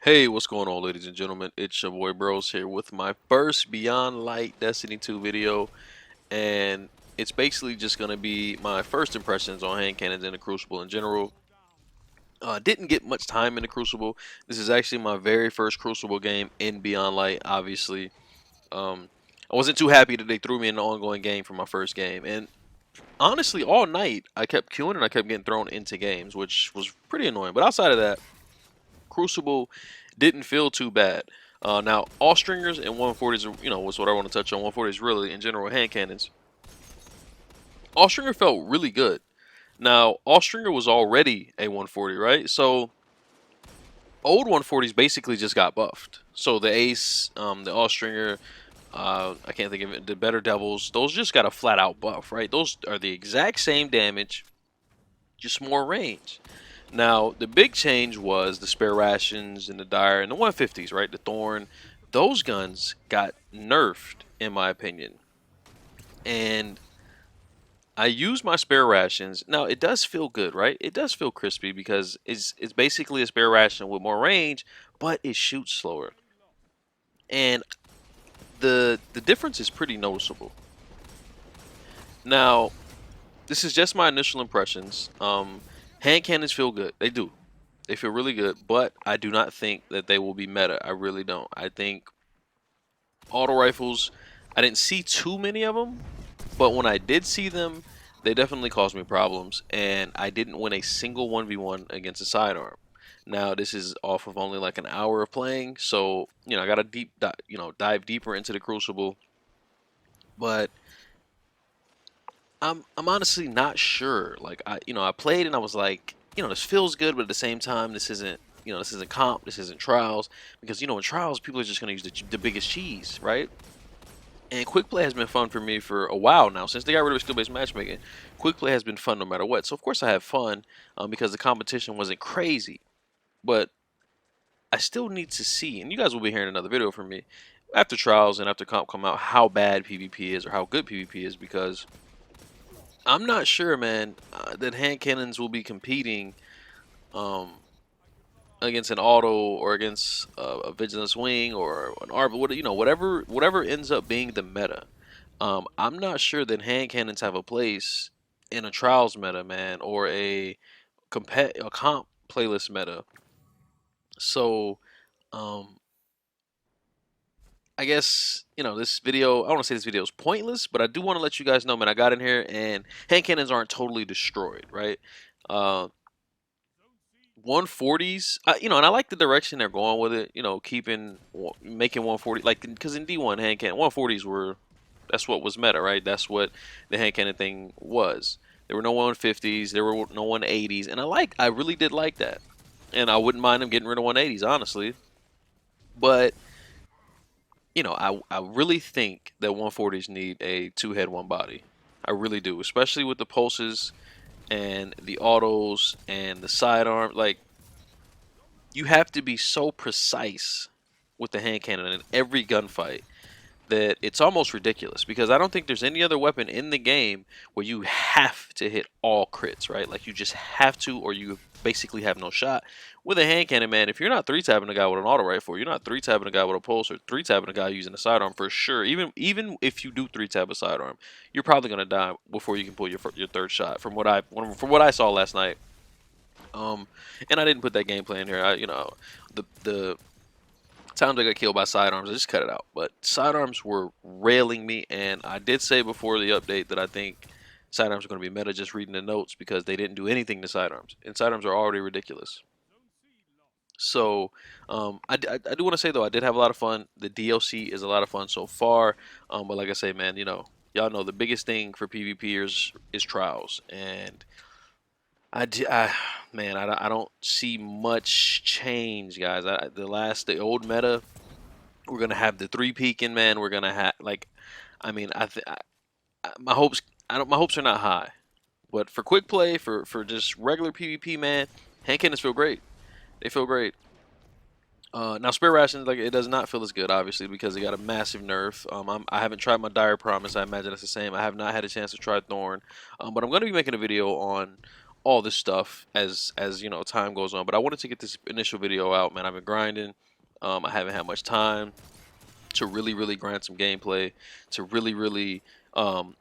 Hey, what's going on, ladies and gentlemen? It's your boy Bros here with my first Beyond Light Destiny 2 video, and it's basically just gonna be my first impressions on hand cannons and the Crucible in general. Didn't get much time in the Crucible. This is actually my very first Crucible game in Beyond Light, obviously. Um, I wasn't too happy that they threw me in the ongoing game for my first game, and honestly, all night I kept queuing and I kept getting thrown into games, which was pretty annoying. But outside of that, Crucible didn't feel too bad. Now, all stringers and 140s, was what I want to touch on. 140s really, in general, hand cannons. All stringer felt really good. Now, all stringer was already a 140, right? So, old 140s basically just got buffed. So, the Ace, the all stringer, I can't think of it, the Better Devils, those just got a flat out buff, right? Those are the exact same damage, just more range. Now, the big change was the spare rations and the dire and the 150s, right? The Thorn. Those guns got nerfed, in my opinion. And I use my spare rations. Now, it does feel good, right? It does feel crispy because it's basically a spare ration with more range, but it shoots slower. And the difference is pretty noticeable. Now, this is just my initial impressions. Hand cannons feel good. They do. They feel really good, but I do not think that they will be meta. I really don't. I think auto rifles, I didn't see too many of them, but when I did see them, they definitely caused me problems, and I didn't win a single 1v1 against a sidearm. Now, this is off of only like an hour of playing, so, I got to dive deeper into the Crucible, but I'm honestly not sure. Like I played and I was like, this feels good, but at the same time, this isn't comp, this isn't trials, because in trials people are just gonna use the biggest cheese, right? And quick play has been fun for me for a while now. Since they got rid of skill-based matchmaking, quick play has been fun no matter what. So of course I have fun, because the competition wasn't crazy, but I still need to see, and you guys will be hearing another video from me after trials and after comp come out, how bad PvP is or how good PvP is, because I'm not sure, man, that hand cannons will be competing um, against an auto or against a vigilance wing or an arbor, whatever ends up being the meta. I'm not sure that hand cannons have a place in a trials meta, man, or a comp playlist meta. So, um, I guess this video. I don't want to say this video is pointless, but I do want to let you guys know, man. I got in here and hand cannons aren't totally destroyed, right? Uh, 140s, and I like the direction they're going with it. Making 140 like because in D1 hand cannon 140s were that's what was meta, right? That's what the hand cannon thing was. There were no 150s, there were no 180s, and I really did like that, and I wouldn't mind them getting rid of 180s, honestly. But I really think that 140s need a two head, one body. I really do, especially with the pulses and the autos and the sidearm. Like, you have to be so precise with the hand cannon in every gunfight that it's almost ridiculous, because I don't think there's any other weapon in the game where you have to hit all crits, right? Like, you just have to, or you basically have no shot. With a hand cannon, man, if you're not three-tabbing a guy with an auto rifle, you're not three-tabbing a guy with a pulse, or three-tabbing a guy using a sidearm for sure. Even if you do three-tab a sidearm, you're probably gonna die before you can pull your third shot. From what I saw last night. And I didn't put that gameplay in here. The times I got killed by sidearms, I just cut it out. But sidearms were railing me, and I did say before the update that I think sidearms are going to be meta, just reading the notes, because they didn't do anything to sidearms, and sidearms are already ridiculous. So, I do want to say, though, I did have a lot of fun. The DLC is a lot of fun so far, but like I say, man, y'all know the biggest thing for PvPers is trials, and man, I don't see much change, guys. The old meta, we're gonna have the three peaking, man. We're gonna have, like, I mean, my hopes, my hopes are not high, but for quick play, for just regular PvP, man, hand cannons feel great. They feel great. Now spare rations, like, it does not feel as good, obviously, because it got a massive nerf. I haven't tried my dire promise. I imagine it's the same. I have not had a chance to try Thorn, but I'm gonna be making a video on all this stuff as you know time goes on. But I wanted to get this initial video out, man. I've been grinding. I haven't had much time to really grind some gameplay, to really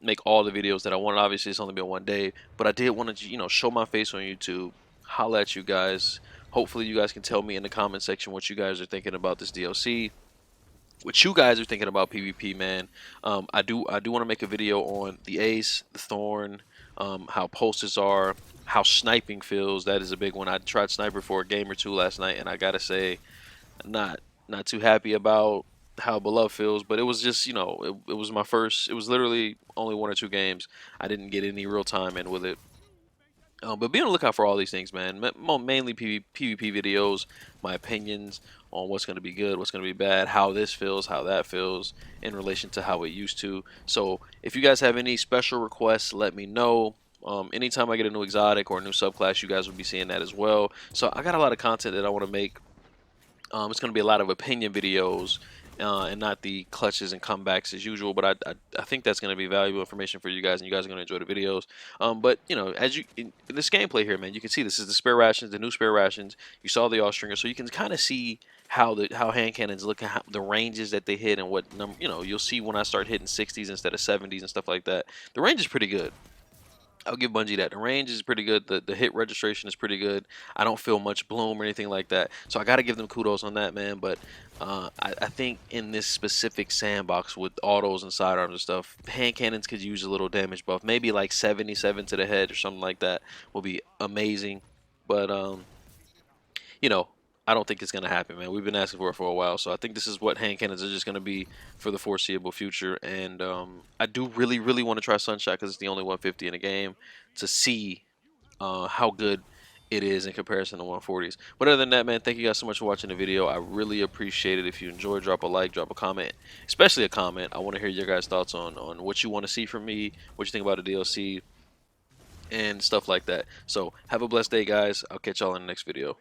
make all the videos that I wanted. Obviously, it's only been one day, but I did want to, you know, show my face on YouTube, holla at you guys. Hopefully, you guys can tell me in the comment section what you guys are thinking about this DLC, what you guys are thinking about PvP, man. I do want to make a video on the Ace, the Thorn, how pulses are, how sniping feels. That is a big one. I tried sniper for a game or two last night, and I gotta say, not not too happy about how beloved feels, but it was just, you know, it was my first. It was literally only one or two games. I didn't get any real time in with it. But be on the lookout for all these things, man. Mainly PvP videos, my opinions on what's going to be good, what's going to be bad, how this feels, how that feels in relation to how it used to. So if you guys have any special requests, let me know. Anytime I get a new exotic or a new subclass, you guys will be seeing that as well. So I got a lot of content that I want to make. It's going to be a lot of opinion videos and not the clutches and comebacks as usual. But I think that's going to be valuable information for you guys, and you guys are going to enjoy the videos. But you know, as you in this gameplay here, man, you can see this is the spare rations, the new spare rations. You saw the Austringer, so you can kind of see how hand cannons look, how the ranges that they hit, and what number. You know, you'll see when I start hitting 60s instead of 70s and stuff like that. The range is pretty good. I'll give Bungie that. The range is pretty good. The hit registration is pretty good. I don't feel much bloom or anything like that. So I got to give them kudos on that, man. But I think in this specific sandbox with autos and sidearms and stuff, hand cannons could use a little damage buff. Maybe like 77 to the head or something like that will be amazing. But you know, I don't think it's gonna happen, man. We've been asking for it for a while, so I think this is what hand cannons are just gonna be for the foreseeable future. And I do really want to try Sunshot because it's the only 150 in the game to see how good it is in comparison to 140s. But other than that, man, thank you guys so much for watching the video. I really appreciate it. If you enjoyed, drop a like, drop a comment, especially a comment. I want to hear your guys' thoughts on what you want to see from me, what you think about the DLC, and stuff like that. So have a blessed day, guys. I'll catch y'all in the next video.